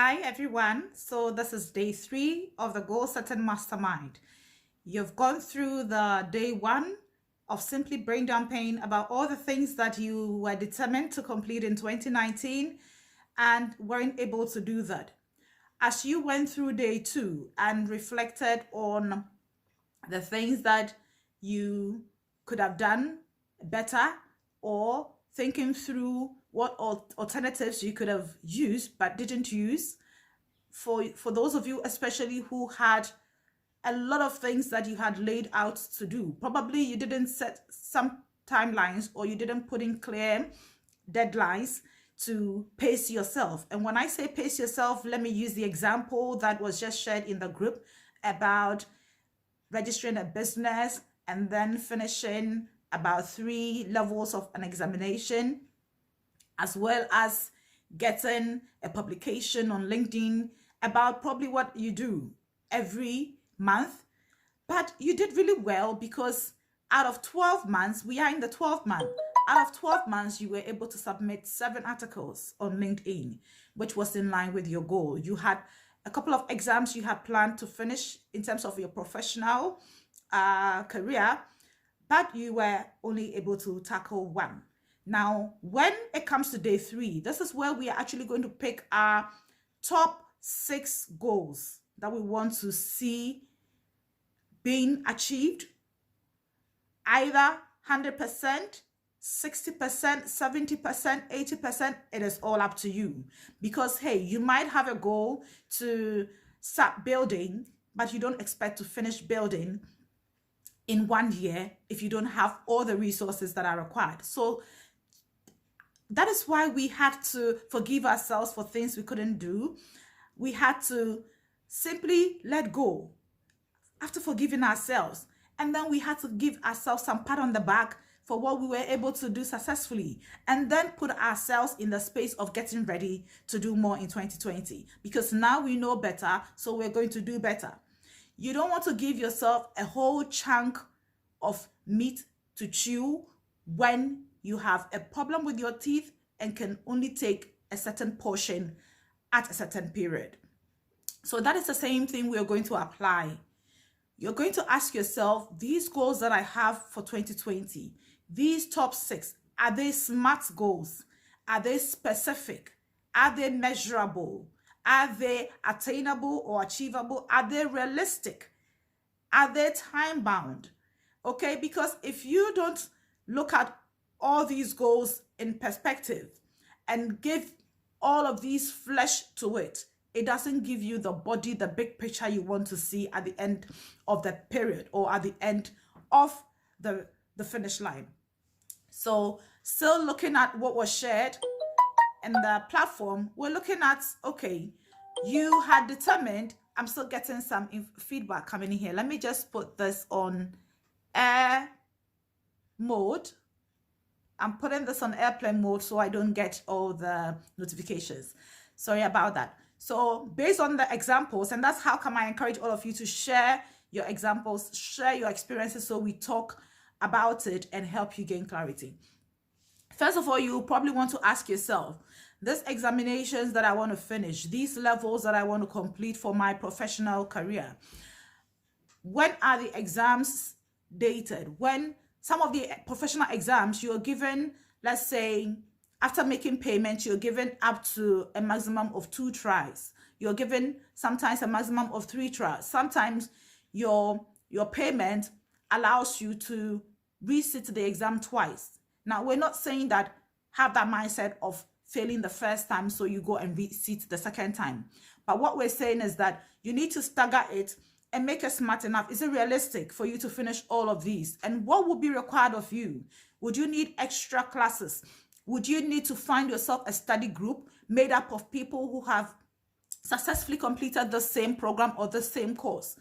Hi everyone. So this is day 3 of the Goal Setting Mastermind. You've gone through the day 1 of simply brain dumping about all the things that you were determined to complete in 2019 and weren't able to do that. As you went through day 2 and reflected on the things that you could have done better, or thinking through what alternatives you could have used but didn't use, for those of you especially who had a lot of things that you had laid out to do, probably you didn't set some timelines or you didn't put in clear deadlines to pace yourself. And when I say pace yourself, let me use the example that was just shared in the group about registering a business and then finishing about 3 levels of an examination, as well as getting a publication on LinkedIn about probably what you do every month. But you did really well because out of 12 months, we are in the 12th month. Out of 12 months, you were able to submit 7 articles on LinkedIn, which was in line with your goal. You had a couple of exams you had planned to finish in terms of your professional career, but you were only able to tackle 1. Now, when it comes to day 3, this is where we are actually going to pick our top 6 goals that we want to see being achieved, either 100%, 60%, 70%, 80%, it is all up to you. Because, hey, you might have a goal to start building, but you don't expect to finish building in 1 year if you don't have all the resources that are required. So that is why we had to forgive ourselves for things we couldn't do. We had to simply let go after forgiving ourselves. And then we had to give ourselves some pat on the back for what we were able to do successfully, and then put ourselves in the space of getting ready to do more in 2020, because now we know better, so we're going to do better. You don't want to give yourself a whole chunk of meat to chew when you have a problem with your teeth and can only take a certain portion at a certain period. So that is the same thing we are going to apply. You're going to ask yourself, these goals that I have for 2020, these top 6, are they SMART goals? Are they specific? Are they measurable? Are they attainable or achievable? Are they realistic? Are they time bound? Okay, because if you don't look at all these goals in perspective and give all of these flesh to it, it doesn't give you the body, the big picture you want to see at the end of the period or at the end of the finish line. So still looking at what was shared in the platform, we're looking at, okay, you had determined, I'm still getting some feedback coming in here. Let me just put this on air mode. I'm putting this on airplane mode so I don't get all the notifications. Sorry about that. So based on the examples, and that's how come I encourage all of you to share your examples, share your experiences, so we talk about it and help you gain clarity. First of all, you probably want to ask yourself, these examinations that I want to finish, these levels that I want to complete for my professional career, when are the exams dated? When some of the professional exams you're given, let's say, after making payment, you're given up to a maximum of 2 tries. You're given sometimes a maximum of 3 tries. Sometimes your payment allows you to resit the exam twice. Now, we're not saying that have that mindset of failing the first time so you go and resit the second time. But what we're saying is that you need to stagger it and make it smart enough. Is it realistic for you to finish all of these? And what would be required of you? Would you need extra classes? Would you need to find yourself a study group made up of people who have successfully completed the same program or the same course?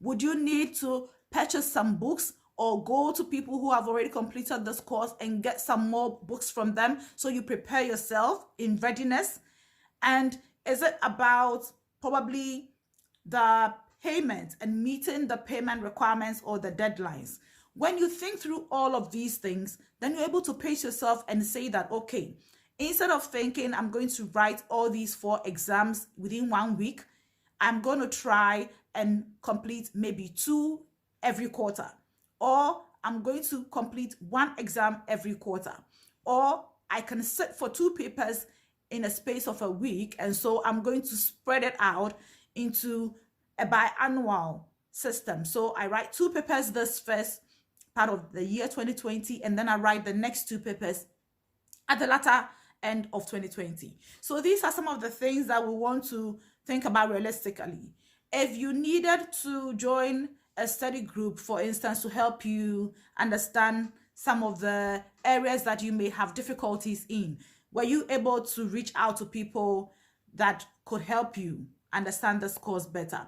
Would you need to purchase some books or go to people who have already completed this course and get some more books from them so you prepare yourself in readiness? And is it about probably the payment and meeting the payment requirements or the deadlines? When you think through all of these things, then you're able to pace yourself and say that, okay, Instead of thinking I'm going to write all these 4 exams within 1 week, I'm going to try and complete maybe 2 every quarter, or I'm going to complete 1 exam every quarter, or I can sit for 2 papers in a space of a week, and so I'm going to spread it out into a biannual system. So I write 2 papers this first part of the year 2020, and then I write the next 2 papers at the latter end of 2020. So these are some of the things that we want to think about realistically. If you needed to join a study group, for instance, to help you understand some of the areas that you may have difficulties in, were you able to reach out to people that could help you understand this course better?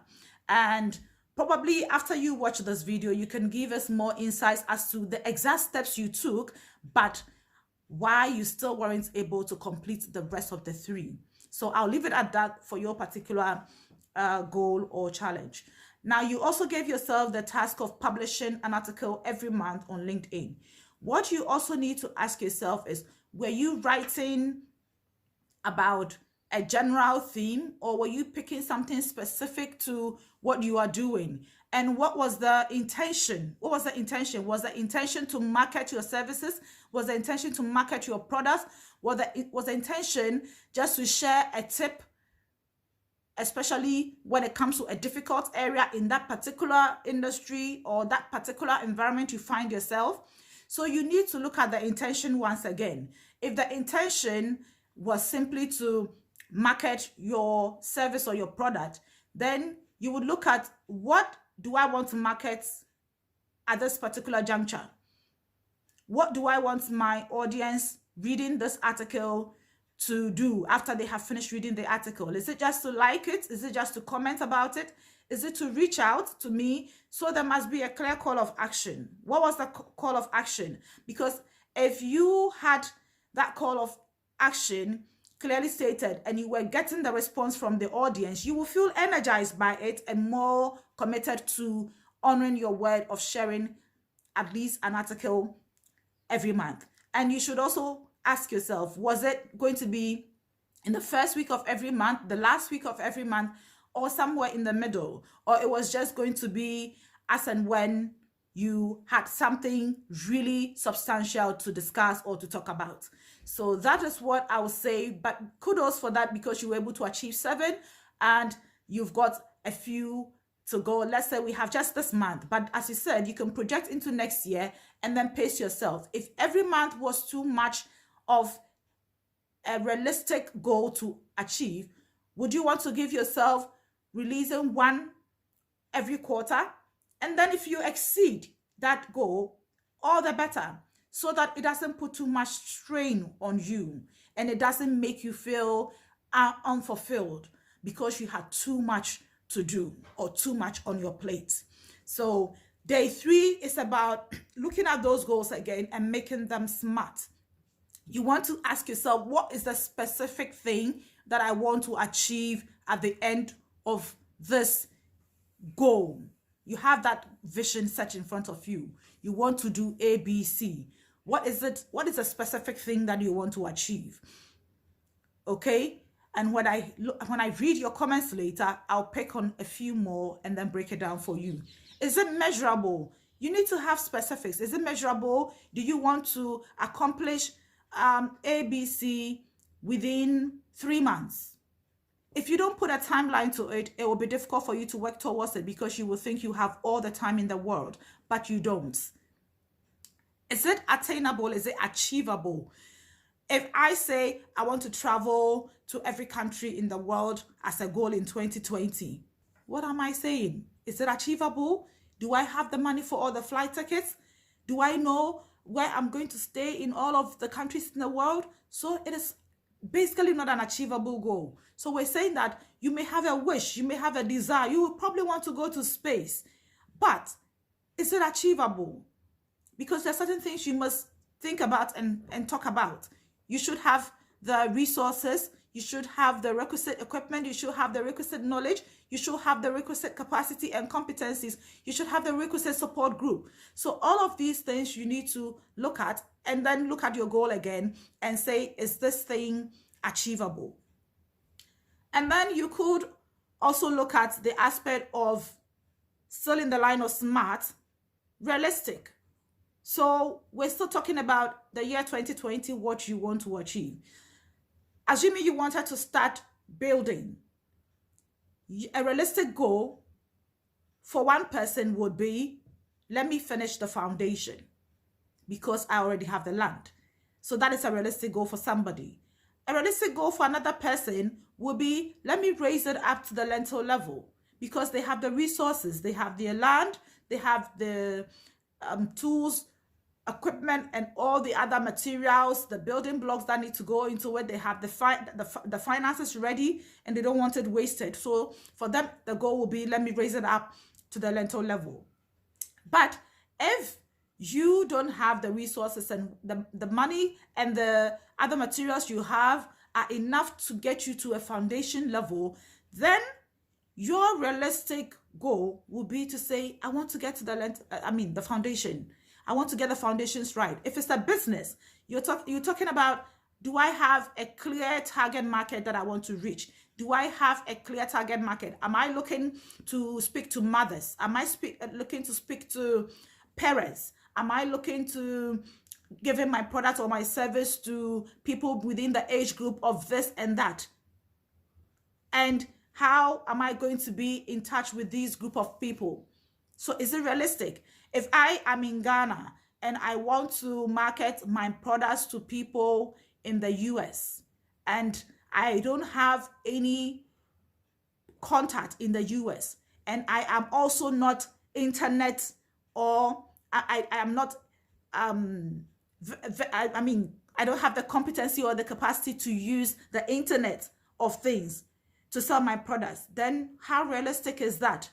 And probably after you watch this video, you can give us more insights as to the exact steps you took, but why you still weren't able to complete the rest of the 3. So I'll leave it at that for your particular goal or challenge. Now, you also gave yourself the task of publishing an article every month on LinkedIn. What you also need to ask yourself is, were you writing about a general theme, or were you picking something specific to what you are doing? And what was the intention? What was the intention? Was the intention to market your services? Was the intention to market your products? Was the intention just to share a tip, especially when it comes to a difficult area in that particular industry or that particular environment you find yourself? So you need to look at the intention once again. If the intention was simply to market your service or your product, then you would look at, what do I want to market at this particular juncture? What do I want my audience reading this article to do after they have finished reading the article? Is it just to like it? Is it just to comment about it? Is it to reach out to me? So there must be a clear call of action. What was the call of action? Because if you had that call of action clearly stated and you were getting the response from the audience, you will feel energized by it and more committed to honoring your word of sharing at least an article every month. And you should also ask yourself, was it going to be in the first week of every month, the last week of every month, or somewhere in the middle? Or it was just going to be as and when you had something really substantial to discuss or to talk about? So that is what I would say, but kudos for that, because you were able to achieve 7 and you've got a few to go. Let's say we have just this month, but as you said, you can project into next year and then pace yourself. If every month was too much of a realistic goal to achieve, would you want to give yourself releasing 1 every quarter? And then if you exceed that goal, all the better, so that it doesn't put too much strain on you and it doesn't make you feel unfulfilled because you had too much to do or too much on your plate. So day 3 is about looking at those goals again and making them smart. You want to ask yourself, what is the specific thing that I want to achieve at the end of this goal? You have that vision set in front of you. You want to do A, B, C. What is it? What is a specific thing that you want to achieve? Okay? And when I read your comments later, I'll pick on a few more and then break it down for you. Is it measurable? You need to have specifics. Is it measurable? Do you want to accomplish A, B, C within 3 months? If you don't put a timeline to it, it will be difficult for you to work towards it because you will think you have all the time in the world, but you don't. Is it attainable? Is it achievable? If I say I want to travel to every country in the world as a goal in 2020, what am I saying? Is it achievable? Do I have the money for all the flight tickets? Do I know where I'm going to stay in all of the countries in the world? So it is basically not an achievable goal. So we're saying that you may have a wish, you may have a desire, you will probably want to go to space, but is it achievable? Because there are certain things you must think about and talk about. You should have the resources, you should have the requisite equipment, you should have the requisite knowledge, you should have the requisite capacity and competencies, you should have the requisite support group. So all of these things you need to look at, and then look at your goal again and say, is this thing achievable? And then you could also look at the aspect of, still in the line of SMART, realistic. So we're still talking about the year 2020, what you want to achieve. Assuming you wanted to start building, a realistic goal for one person would be, let me finish the foundation because I already have the land. So that is a realistic goal for somebody. A realistic goal for another person would be, let me raise it up to the lentil level because they have the resources, they have their land, they have the tools, equipment, and all the other materials, the building blocks that need to go into it. They have the finances ready and they don't want it wasted. So for them, the goal will be, let me raise it up to the lentil level. But if you don't have the resources and the money and the other materials you have are enough to get you to a foundation level, then your realistic goal will be to say, I want to get to the foundation. I want to get the foundations right. If it's a business, you're talking about, do I have a clear target market that I want to reach? Do I have a clear target market? Am I looking to speak to mothers? Am I looking to speak to parents? Am I looking to giving my product or my service to people within the age group of this and that? And how am I going to be in touch with these group of people? So is it realistic? If I am in Ghana and I want to market my products to people in the US and I don't have any contact in the US, and I am also not internet, or I am not, I don't have the competency or the capacity to use the internet of things to sell my products, then how realistic is that?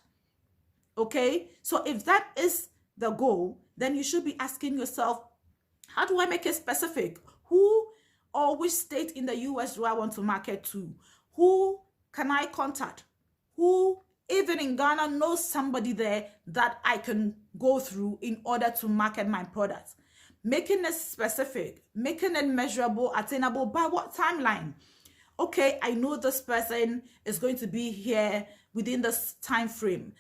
Okay, so if that is the goal, then you should be asking yourself, how do I make it specific? Who or which state in the US do I want to market to? Who can I contact? Who, even in Ghana, knows somebody there that I can go through in order to market my products? Making it specific, making it measurable, attainable. By what timeline? Okay, I know this person is going to be here within this time frame.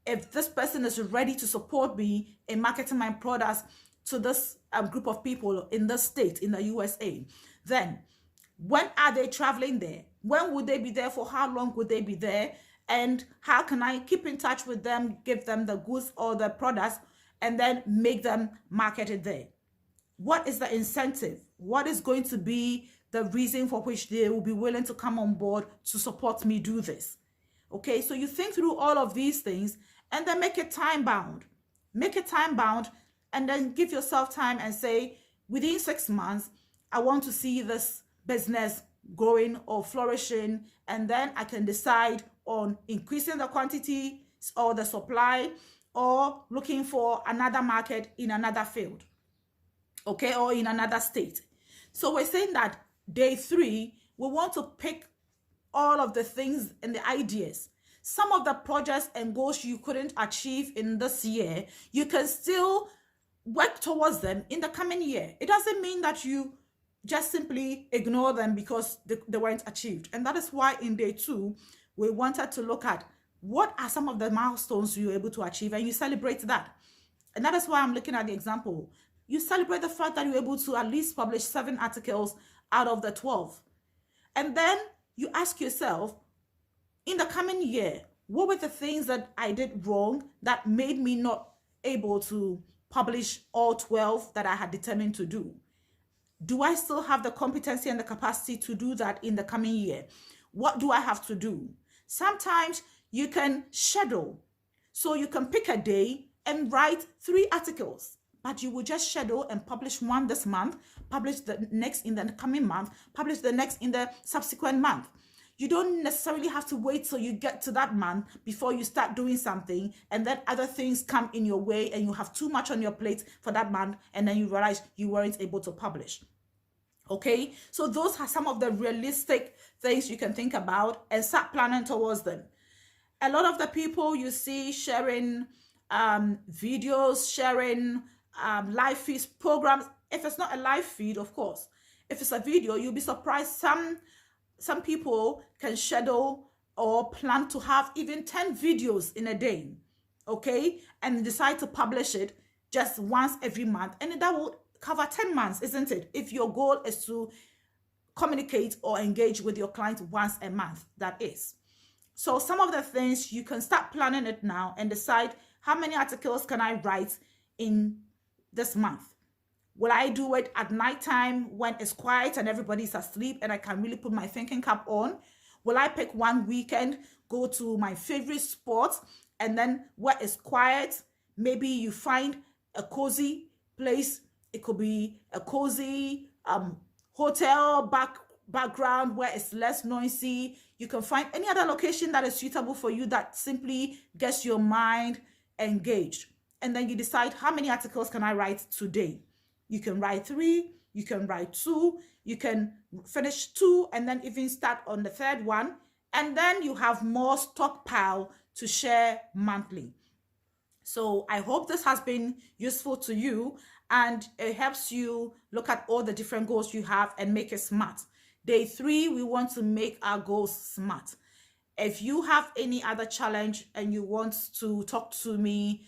If this person is ready to support me in marketing my products to this group of people in the state, in the USA, then when are they traveling there? When would they be there? For how long would they be there? And how can I keep in touch with them, give them the goods or the products, and then make them market it there? What is the incentive? What is going to be the reason for which they will be willing to come on board to support me do this? Okay, so you think through all of these things and then make it time bound. Make it time bound and then give yourself time and say, within 6 months, I want to see this business growing or flourishing, and then I can decide on increasing the quantity or the supply, or looking for another market in another field, okay, or in another state. So we're saying that day 3, we want to pick all of the things and the ideas. Some of the projects and goals you couldn't achieve in this year, you can still work towards them in the coming year. It doesn't mean that you just simply ignore them because they weren't achieved. And that is why in day 2, we wanted to look at what are some of the milestones you were able to achieve, and you celebrate that. And that is why I'm looking at the example. You celebrate the fact that you're able to at least publish 7 articles out of the 12. And then you ask yourself, in the coming year, what were the things that I did wrong that made me not able to publish all 12 that I had determined to do? Do I still have the competency and the capacity to do that in the coming year? What do I have to do? Sometimes you can schedule. So you can pick a day and write 3 articles, but you will just schedule and publish 1 this month, publish the next in the coming month, publish the next in the subsequent month. You don't necessarily have to wait till you get to that month before you start doing something, and then other things come in your way and you have too much on your plate for that month, and then you realize you weren't able to publish. Okay, so those are some of the realistic things you can think about and start planning towards them. A lot of the people you see sharing videos, sharing live feeds programs. If it's not a live feed, of course, if it's a video, you'll be surprised. Some people can schedule or plan to have even 10 videos in a day, okay, and decide to publish it just once every month, and that will cover 10 months, isn't it? If your goal is to communicate or engage with your client once a month, that is. So some of the things you can start planning it now and decide, how many articles can I write in this month? Will I do it at nighttime when it's quiet and everybody's asleep and I can really put my thinking cap on? Will I pick one weekend, go to my favorite spot, and then where it's quiet, maybe you find a cozy place. It could be a cozy hotel background where it's less noisy. You can find any other location that is suitable for you that simply gets your mind engaged. And then you decide, how many articles can I write today? You can write 3, you can write 2, you can finish 2, and then even start on the third one. And then you have more stockpile to share monthly. So I hope this has been useful to you and it helps you look at all the different goals you have and make it smart. Day 3, we want to make our goals smart. If you have any other challenge and you want to talk to me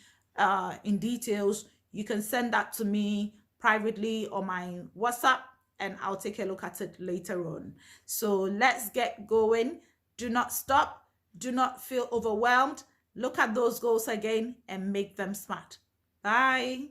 in details, you can send that to me privately on my WhatsApp and I'll take a look at it later on. So let's get going. Do not stop. Do not feel overwhelmed. Look at those goals again and make them smart. Bye.